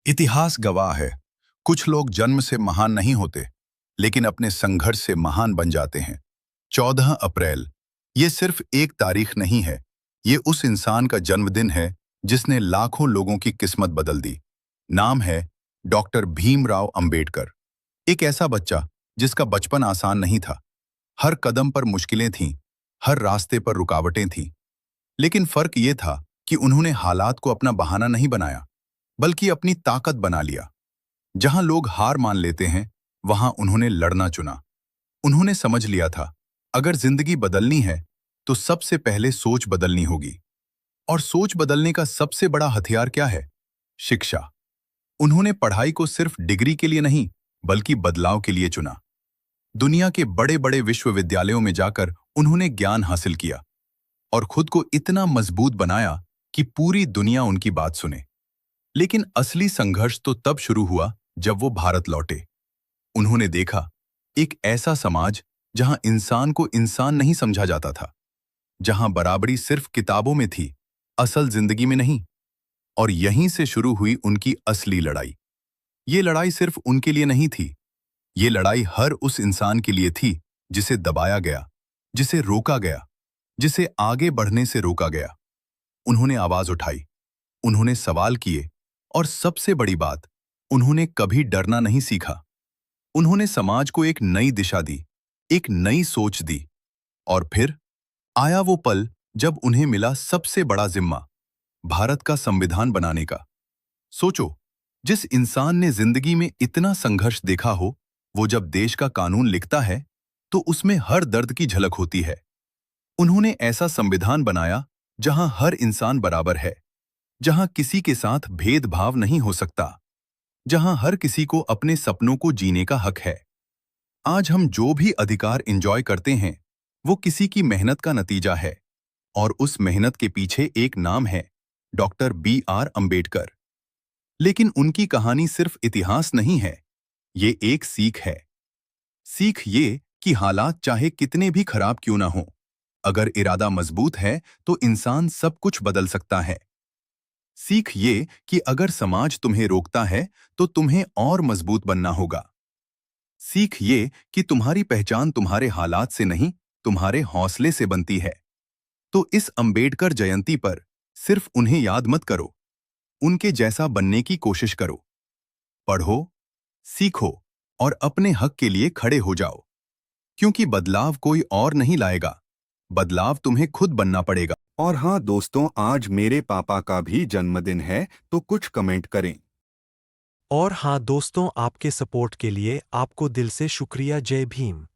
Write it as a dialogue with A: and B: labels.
A: इतिहास गवाह है। कुछ लोग जन्म से महान नहीं होते, लेकिन अपने संघर्ष से महान बन जाते हैं। 14 अप्रैल, ये सिर्फ एक तारीख नहीं है। ये उस इंसान का जन्मदिन है जिसने लाखों लोगों की किस्मत बदल दी। नाम है डॉक्टर भीमराव अंबेडकर। एक ऐसा बच्चा जिसका बचपन आसान नहीं था। हर कदम पर मुश्किलें थीं, हर रास्ते पर रुकावटें थीं। लेकिन फर्क ये था कि उन्होंने हालात को अपना बहाना नहीं बनाया, बल्कि अपनी ताकत बना लिया। जहां लोग हार मान लेते हैं, वहां उन्होंने लड़ना चुना। उन्होंने समझ लिया था, अगर जिंदगी बदलनी है तो सबसे पहले सोच बदलनी होगी। और सोच बदलने का सबसे बड़ा हथियार क्या है? शिक्षा। उन्होंने पढ़ाई को सिर्फ डिग्री के लिए नहीं, बल्कि बदलाव के लिए चुना। दुनिया के बड़े बड़े विश्वविद्यालयों में जाकर उन्होंने ज्ञान हासिल किया और खुद को इतना मजबूत बनाया कि पूरी दुनिया उनकी बात सुने। लेकिन असली संघर्ष तो तब शुरू हुआ जब वो भारत लौटे। उन्होंने देखा, एक ऐसा समाज जहां इंसान को इंसान नहीं समझा जाता था, जहां बराबरी सिर्फ किताबों में थी, असल जिंदगी में नहीं। और यहीं से शुरू हुई उनकी असली लड़ाई। ये लड़ाई सिर्फ उनके लिए नहीं थी, ये लड़ाई हर उस इंसान के लिए थी जिसे दबाया गया, जिसे रोका गया, जिसे आगे बढ़ने से रोका गया। उन्होंने आवाज उठाई, उन्होंने सवाल किए, और सबसे बड़ी बात, उन्होंने कभी डरना नहीं सीखा। उन्होंने समाज को एक नई दिशा दी, एक नई सोच दी। और फिर आया वो पल जब उन्हें मिला सबसे बड़ा जिम्मा, भारत का संविधान बनाने का। सोचो, जिस इंसान ने जिंदगी में इतना संघर्ष देखा हो, वो जब देश का कानून लिखता है तो उसमें हर दर्द की झलक होती है। उन्होंने ऐसा संविधान बनाया जहां हर इंसान बराबर है, जहां किसी के साथ भेदभाव नहीं हो सकता, जहां हर किसी को अपने सपनों को जीने का हक है। आज हम जो भी अधिकार एंजॉय करते हैं, वो किसी की मेहनत का नतीजा है। और उस मेहनत के पीछे एक नाम है, डॉक्टर B.R. अंबेडकर। लेकिन उनकी कहानी सिर्फ इतिहास नहीं है, ये एक सीख है। सीख ये कि हालात चाहे कितने भी खराब क्यों ना हो, अगर इरादा मजबूत है तो इंसान सब कुछ बदल सकता है। सीख ये कि अगर समाज तुम्हें रोकता है तो तुम्हें और मजबूत बनना होगा। सीख ये कि तुम्हारी पहचान तुम्हारे हालात से नहीं, तुम्हारे हौसले से बनती है। तो इस अंबेडकर जयंती पर सिर्फ उन्हें याद मत करो, उनके जैसा बनने की कोशिश करो। पढ़ो, सीखो और अपने हक के लिए खड़े हो जाओ। क्योंकि बदलाव कोई और नहीं लाएगा, बदलाव तुम्हें खुद बनना पड़ेगा।
B: और हाँ दोस्तों, आज मेरे पापा का भी जन्मदिन है, तो कुछ कमेंट करें।
C: और हाँ दोस्तों, आपके सपोर्ट के लिए आपको दिल से शुक्रिया। जय भीम।